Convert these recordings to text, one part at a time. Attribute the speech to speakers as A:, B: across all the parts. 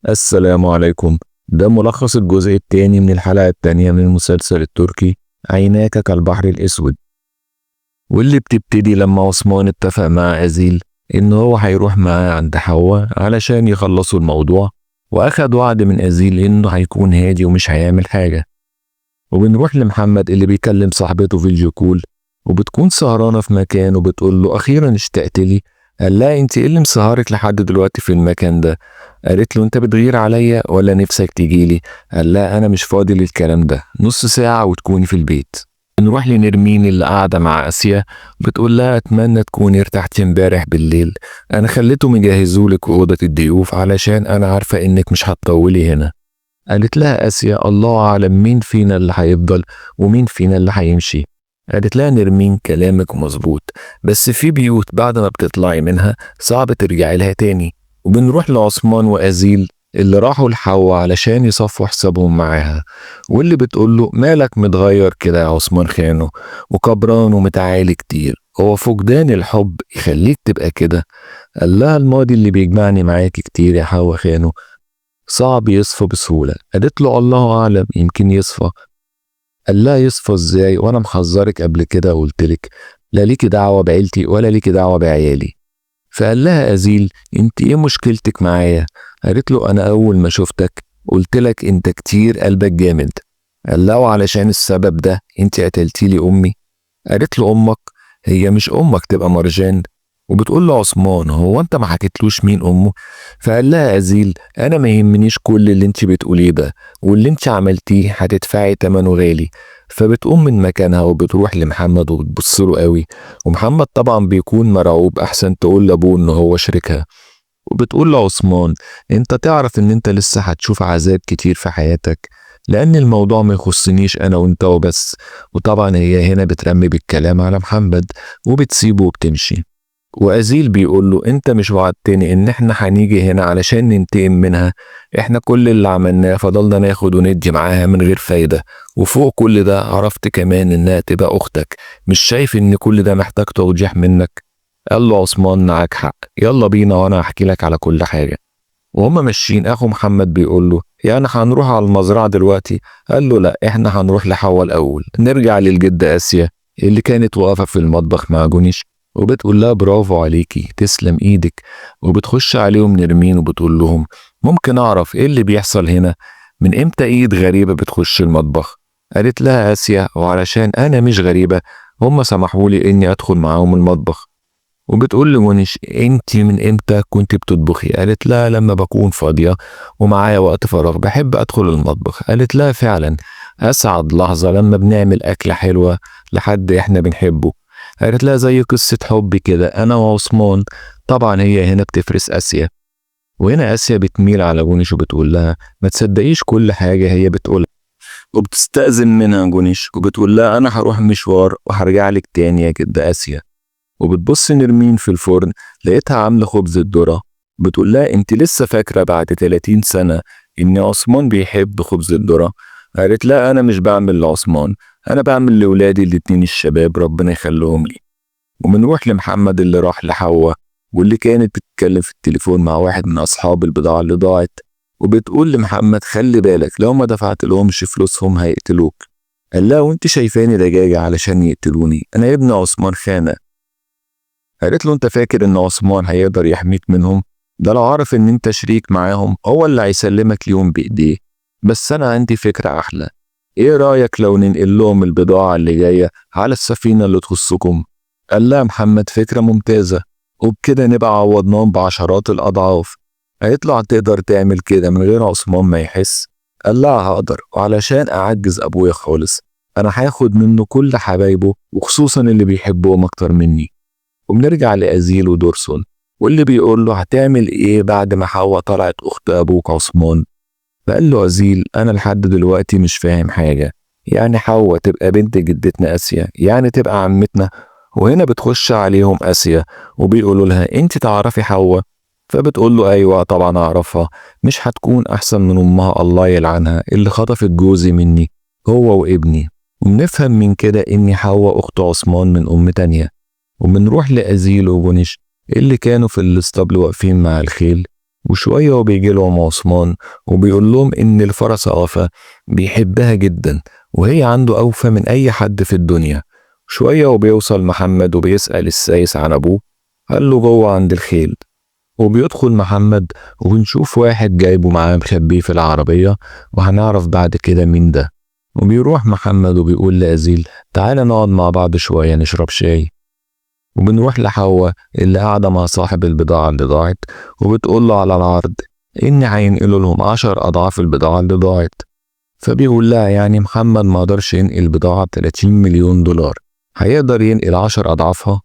A: السلام عليكم. ده ملخص الجزء الثاني من الحلقة الثانية من المسلسل التركي عيناك كالبحر الأسود، واللي بتبتدي لما عثمان اتفق مع أزيل إن هو هيروح معاه عند حواء علشان يخلصوا الموضوع، وأخد وعد من أزيل إنه هيكون هادي ومش هيعمل حاجة. وبنروح لمحمد اللي بيكلم صاحبته فيديو كول، وبتكون سهرانة في مكان وبتقول له أخيرا اشتقت لي. قال لها انت ايه اللي مسهرك لحد دلوقتي في المكان ده؟ قالت له انت بتغير عليا ولا نفسك تجيلي؟ قال لها انا مش فاضي للكلام ده، نص ساعة وتكوني في البيت. نروح لنرمين اللي قاعدة مع آسيا، بتقول لها اتمنى تكوني ارتحتي امبارح بالليل، انا خليته مجهزولك اوضة الضيوف علشان انا عارفة انك مش هتطولي هنا. قالت لها آسيا الله أعلم مين فينا اللي هيفضل ومين فينا اللي هيمشي. قالت لها نرمين كلامك مظبوط، بس في بيوت بعد ما بتطلعي منها صعب ترجعي لها تاني. وبنروح لعثمان وأزيل اللي راحوا لحواء علشان يصفوا حسابهم معاها، واللي بتقول له مالك متغير كده يا عثمان خانو وكبران ومتعالي كتير، هو فقدان الحب يخليك تبقى كده؟ قال لها الماضي اللي بيجمعني معاكي كتير يا حواء خانو صعب يصفى بسهولة. قالت له الله أعلم يمكن يصفى. قال لها يصفى ازاي وانا محذرك قبل كده وقلتلك لا ليكي دعوة بعيلتي ولا ليكي دعوة بعيالي. فقال لها أزيل انت ايه مشكلتك معايا؟ قالت له انا اول ما شفتك قلتلك انت كتير قلبك جامد. قال لها وعلشان السبب ده انت قتلتيلي امي. قالت له امك؟ هي مش امك تبقى مرجان. وبتقول له عثمان هو انت ما حكيتلوش مين امه؟ فقال لها أزيل انا ما يهمنيش كل اللي انت بتقوليه ده، واللي انت عملتيه هتدفعي تمنه غالي. فبتقوم من مكانها وبتروح لمحمد وبتبص له قوي، ومحمد طبعا بيكون مرعوب احسن تقول لابوه ان هو شريكها. وبتقول لعثمان انت تعرف ان انت لسه هتشوف عذاب كتير في حياتك، لان الموضوع ما يخصنيش انا وانت وبس. وطبعا هي هنا بترمي بالكلام على محمد وبتسيبه وبتمشي. وأزيل بيقول له انت مش وعدتني ان احنا هنيجي هنا علشان ننتقم منها؟ احنا كل اللي عملناه فضلنا ناخد وندي معاها من غير فايدة، وفوق كل ده عرفت كمان انها تبقى اختك، مش شايف ان كل ده محتاج توضيح منك؟ قال له عثمان معاك حق، يلا بينا وانا هحكي لك على كل حاجة. وهما ماشيين اخو محمد بيقول له يعني هنروح على المزرعة دلوقتي؟ قال له لا احنا هنروح لحواء الاول، نرجع للجدة آسيا اللي كانت واقفة في المطبخ مع جونيش، وبتقول لها برافو عليكي تسلم ايدك. وبتخش عليهم نرمين وبتقول لهم ممكن اعرف ايه اللي بيحصل هنا؟ من امتى ايد غريبة بتخش المطبخ؟ قالت لها آسيا وعلشان انا مش غريبة هم سمحولي اني ادخل معاهم المطبخ. وبتقول لمونيش انت من امتى كنت بتطبخي؟ قالت لها لما بكون فاضية ومعايا وقت فراغ بحب ادخل المطبخ. قالت لها فعلا اسعد لحظة لما بنعمل اكلة حلوة لحد احنا بنحبه. قالت لها زي قصة حب كده انا وعثمان. طبعا هي هنا بتفرس اسيا، وهنا اسيا بتميل على جونيش وبتقول لها ما تصدقيش كل حاجة هي بتقولها، وبتستأذن منها جونيش وبتقول لها انا هروح مشوار وهرجع لك تاني يا جد اسيا. وبتبص نرمين في الفرن لقيتها عاملة خبز الذرة، بتقول لها انت لسه فاكرة بعد 30 سنة ان عثمان بيحب خبز الذرة؟ قالت لها انا مش بعمل لعثمان، انا بعمل لولادي الاتنين الشباب ربنا يخليهم لي. وبنروح لمحمد اللي راح لحواء، واللي كانت بتتكلم في التليفون مع واحد من اصحاب البضاعة اللي ضاعت، وبتقول لمحمد خلي بالك لو ما دفعت لهمش فلوسهم هيقتلوك. قال لها وانت شايفاني دجاجة علشان يقتلوني؟ انا ابن عثمان خانة. قالت له انت فاكر ان عثمان هيقدر يحميك منهم؟ ده لو عرف ان انت شريك معاهم هو اللي هيسلمك ليهم بايديه. بس انا عندي فكرة احلى، ايه رأيك لو ننقل لهم البضاعة اللي جاية على السفينة اللي تخصكم؟ قال لها محمد فكرة ممتازة، وبكده نبقى عوضناهم بعشرات الاضعاف. قالت له هتقدر تعمل كده من غير عثمان ما يحس؟ قال لها هقدر، وعلشان اعجز ابويا خالص انا هاخد منه كل حبايبه وخصوصا اللي بيحبهم اكتر مني. وبنرجع لأزيل ودورسون، واللي بيقول له هتعمل ايه بعد ما حواء طلعت اخت ابوك عثمان؟ فقال له أزيل انا لحد دلوقتي مش فاهم حاجة، يعني حواء تبقى بنت جدتنا آسيا يعني تبقى عمتنا؟ وهنا بتخش عليهم آسيا وبيقولوا لها انت تعرفي حواء؟ فبتقول له ايوه طبعا اعرفها، مش هتكون احسن من امها الله يلعنها اللي خطفت جوزي مني هو وابني. وبنفهم من كده ان حواء اخت عثمان من ام تانية. وبنروح لأزيل وبونش اللي كانوا في الاسطبل واقفين مع الخيل، وشوية وبيجي لهم عثمان وبيقول لهم إن الفرس وفا بيحبها جدا وهي عنده أوفى من أي حد في الدنيا. شوية وبيوصل محمد وبيسأل السايس عن أبوه، قال له جوه عند الخيل. وبيدخل محمد وبنشوف واحد جايبه معاه مخبيه في العربية، وهنعرف بعد كده مين ده. وبيروح محمد وبيقول لأزيل تعالى نقعد مع بعض شوية نشرب شاي. وبنروح لحواء اللي قاعدة مع صاحب البضاعة اللي ضاعت، وبتقول له على العرض إن هينقلوا لهم 10 أضعاف البضاعة اللي ضاعت. فبيقول لها يعني محمد ما قدرش ينقل بضاعة ب30 مليون دولار، هيقدر ينقل 10 أضعافها؟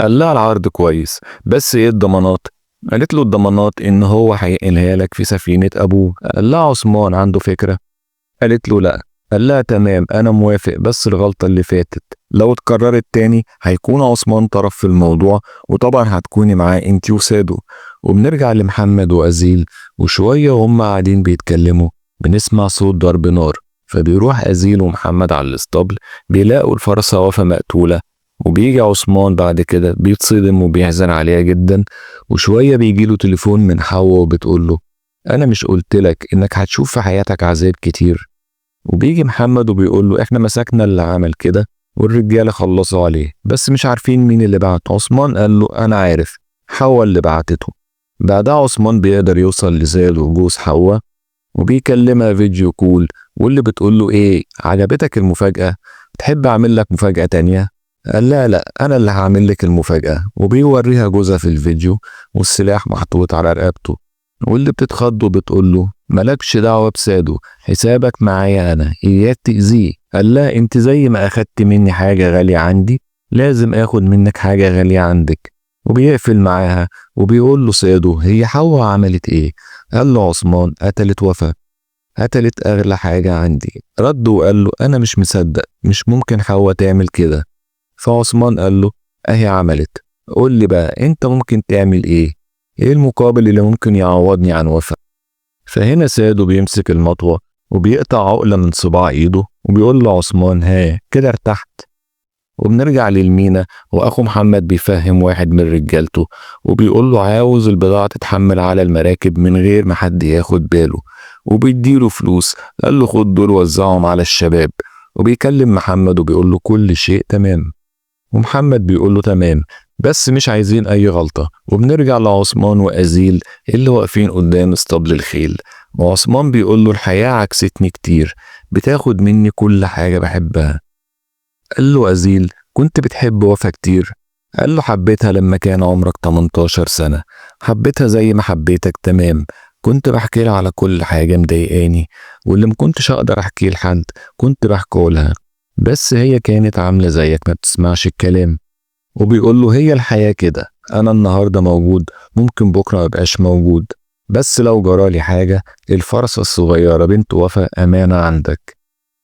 A: قال لها العرض كويس بس ايه الضمانات؟ قالت له الضمانات ان هو هينقلها لك في سفينة ابوه. قال لها عثمان عنده فكرة؟ قالت له لا. قال لها تمام انا موافق، بس الغلطة اللي فاتت لو اتكررت تاني هيكون عثمان طرف في الموضوع، وطبعا هتكوني معاه انتي وسادو. وبنرجع لمحمد وأزيل، وشوية وهم قاعدين بيتكلموا بنسمع صوت ضرب نار. فبيروح أزيل ومحمد على الاسطبل، بيلاقوا الفرسة وفا مقتولة. وبيجي عثمان بعد كده بيتصدم وبيحزن عليها جدا. وشوية بيجيله تليفون من حواء وبتقوله أنا مش قلتلك إنك هتشوف في حياتك عذاب كتير؟ وبيجي محمد وبيقوله إحنا مسكنا اللي عمل كده والرجالة خلصوا عليه، بس مش عارفين مين اللي بعت. عثمان قال له أنا عارف، حواء اللي بعتته. بعدها عثمان بيقدر يوصل لزاد وجوز حواء وبيكلمها فيديو كول، واللي بتقوله إيه عجبتك المفاجأة؟ تحب أعمل لك مفاجأة تانية؟ قال لا أنا اللي هعمل لك المفاجأة. وبيوريها جوزها في الفيديو والسلاح محطوط على رقبته، واللي بتتخض وبتقول له مالكش دعوة بسادو، حسابك معايا أنا، إياك تأذيه. قال لها أنت زي ما أخدت مني حاجة غالية عندي لازم آخد منك حاجة غالية عندك. وبيقفل معاها وبيقول له سادو هي حواء عملت إيه؟ قال له عثمان قتلت وفا، قتلت أغلى حاجة عندي. رد وقال له أنا مش مصدق، مش ممكن حواء تعمل كده. فعثمان قال له اهي عملت، قول لي بقى انت ممكن تعمل ايه؟ ايه المقابل اللي ممكن يعوضني عن وفاء؟ فهنا سادو بيمسك المطوة وبيقطع عقلة من صباع ايده وبيقول له عثمان ها كده ارتحت. وبنرجع للمينا واخو محمد بيفهم واحد من رجالته وبيقول له عاوز البضاعة تتحمل على المراكب من غير ما حد ياخد باله، وبيديله فلوس. قال له خد دول وزعهم على الشباب. وبيكلم محمد وبيقول له كل شيء تمام. ومحمد بيقول له تمام بس مش عايزين أي غلطة. وبنرجع لعثمان وأزيل اللي واقفين قدام اسطبل الخيل، وعثمان بيقول له الحياة عكستني كتير، بتاخد مني كل حاجة بحبها. قال له أزيل كنت بتحب وفا كتير؟ قال له حبيتها لما كان عمرك 18 سنة، حبيتها زي ما حبيتك تمام. كنت بحكي لها على كل حاجة مضايقاني، واللي مكنتش أقدر أحكيه لحد كنت بحكيه لها، بس هي كانت عاملة زيك ما بتسمعش الكلام. وبيقول له هي الحياة كده، أنا النهاردة موجود ممكن بكرة مبقاش موجود، بس لو جرالي حاجة الفرصة الصغيرة بنت وفا أمانة عندك.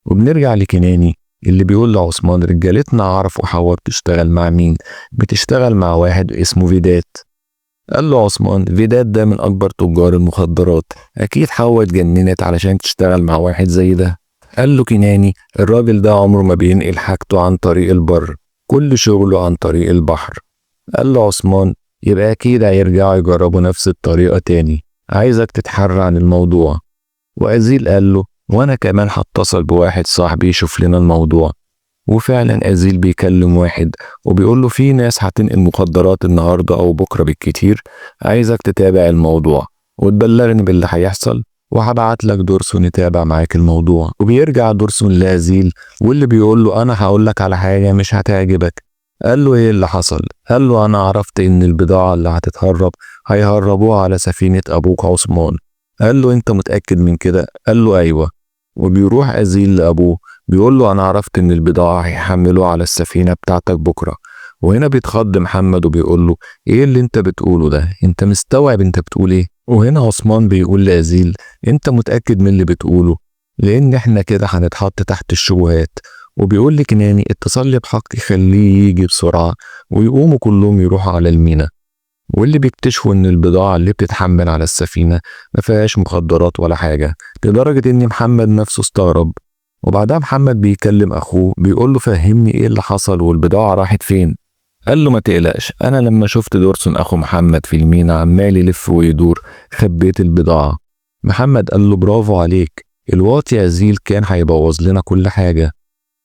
A: وبنرجع لكناني اللي بيقول لعثمان رجالتنا عرفوا حواء بتشتغل مع مين، بتشتغل مع واحد اسمه فيدات. قال له عثمان فيدات ده من أكبر تجار المخدرات، أكيد حواء اتجننت علشان تشتغل مع واحد زي ده. قال له كناني الراجل ده عمره ما بينقل حاجته عن طريق البر، كل شغله عن طريق البحر. قال له عثمان يبقى أكيد هيرجعوا يجربوا نفس الطريقة تاني، عايزك تتحرى عن الموضوع. وأزيل قال له وأنا كمان هتصل بواحد صاحبي يشوف لنا الموضوع. وفعلا أزيل بيكلم واحد وبيقول له في ناس هتنقل مخدرات النهاردة أو بكرة بالكتير، عايزك تتابع الموضوع وتبلغني باللي هيحصل، وهبعت لك دورسون يتابع معاك الموضوع. وبيرجع دورسون لأزيل واللي بيقول له أنا هقول لك على حاجة مش هتعجبك. قال له إيه اللي حصل؟ قال له أنا عرفت إن البضاعة اللي هتتهرب هيهربوها على سفينة أبوك عثمان. قال له أنت متأكد من كده؟ قال له أيوة. وبيروح أزيل لأبوه بيقول له أنا عرفت إن البضاعة هيحملوها على السفينة بتاعتك بكرة. وهنا بيتخض محمد وبيقول له إيه اللي أنت بتقوله ده؟ أنت مستوعب أنت بتقول إيه؟ وهنا عثمان بيقول لأزيل أنت متأكد من اللي بتقوله؟ لأن إحنا كده هنتحط تحت الشبهات. وبيقول لكناني اتصل لي بحق يخليه يجي بسرعة، ويقوموا كلهم يروحوا على المينا. واللي بيكتشفوا إن البضاعة اللي بتتحمل على السفينة ما فيهاش مخدرات ولا حاجة، لدرجة إن محمد نفسه استغرب. وبعدها محمد بيكلم أخوه بيقول له فهمني إيه اللي حصل والبضاعة راحت فين؟ قال له ما تقلقش، أنا لما شفت دورسون أخو محمد في المينا عمال يلف ويدور خبيت البضاعة. محمد قال له برافو عليك، الواطي أزيل كان هيبوظ لنا كل حاجة.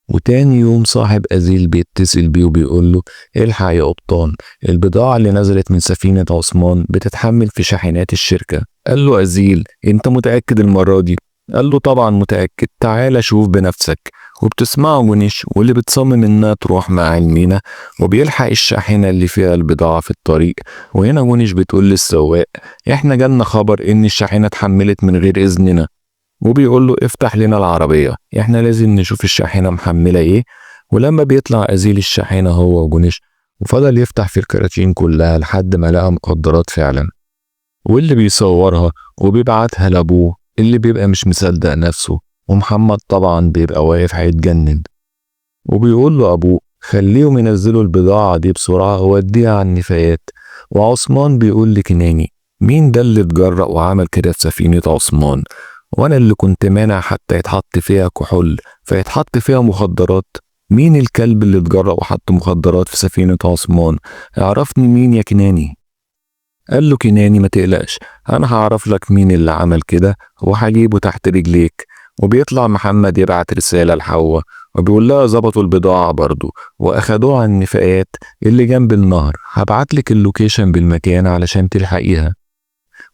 A: وتاني يوم صاحب أزيل بيتصل بيه وبيقول له الحق يا قبطان، البضاعة اللي نزلت من سفينة عثمان بتتحمل في شاحنات الشركة. قال له أزيل انت متأكد المرة دي؟ قال له طبعا متأكد، تعالى شوف بنفسك. وبتسمعه جونيش واللي بتصمم انها تروح مع المينا وبيلحق الشاحنة اللي فيها البضاعة في الطريق. وهنا جونيش بتقول للسواق احنا جالنا خبر ان الشاحنة اتحملت من غير اذننا، وبيقول له افتح لنا العربية، احنا لازم نشوف الشاحنة محملة ايه. ولما بيطلع أزيل الشاحنة هو وجونيش وفضل يفتح في الكراتين كلها لحد ما لقى مخدرات فعلا، واللي بيصورها وبيبعتها لأبوه اللي بيبقى مش مصدق نفسه. ومحمد طبعا بيبقى واقف هيتجنن، وبيقول له أبوه خليهم ينزلوا البضاعة دي بسرعة ووديها على النفايات. وعثمان بيقول لكناني مين ده اللي اتجرأ وعمل كده في سفينة عثمان؟ وانا اللي كنت مانع حتى يتحط فيها كحول فيتحط فيها مخدرات. مين الكلب اللي اتجرأ وحط مخدرات في سفينة عثمان؟ اعرفني مين يا كناني. قال له كناني ما تقلقش، انا هعرف لك مين اللي عمل كده وهجيبه تحت رجليك. وبيطلع محمد يبعت رسالة لحواء وبيقول لها ظبطوا البضاعة برضو واخدوها على النفايات اللي جنب النهر، هبعتلك اللوكيشن بالمكان علشان تلحقيها.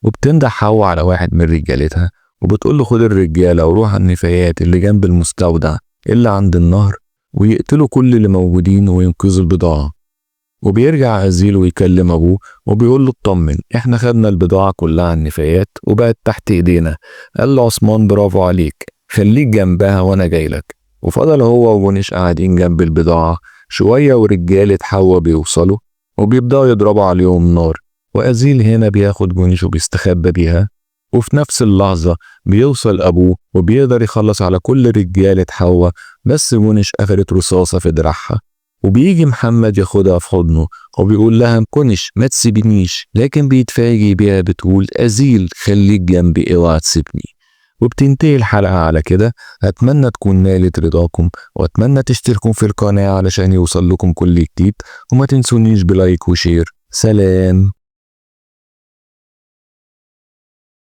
A: وبتنده حواء على واحد من رجالتها وبتقول له خد الرجالة وروح على النفايات اللي جنب المستودع اللي عند النهر ويقتلوا كل اللي موجودين وينقذوا البضاعة. وبيرجع أزيل ويكلم أبوه وبيقول له اطمن، احنا خدنا البضاعة كلها على النفايات وبقت تحت ايدينا. قال له عثمان برافو عليك، خليك جنبها وانا جايلك. وفضل هو وجونيش قاعدين جنب البضاعة شوية ورجالة حواء بيوصلوا وبيبدأوا يضربوا عليهم نار. وأزيل هنا بياخد جونيش وبيستخبى بيها، وفي نفس اللحظة بيوصل أبوه وبيقدر يخلص على كل رجالة حواء، بس جونيش أخدت رصاصة في دراعها. وبيجي محمد ياخدها في حضنه وبيقول لها جونيش ما تسيبنيش، لكن بيتفاجئ بيها بتقول أزيل خليك جنبي اوعى تسيبني. وبتنتهي الحلقة على كده. أتمنى تكون نالت رضاكم وأتمنى تشتركوا في القناة علشان يوصل لكم كل جديد، وما تنسونيش بلايك وشير. سلام.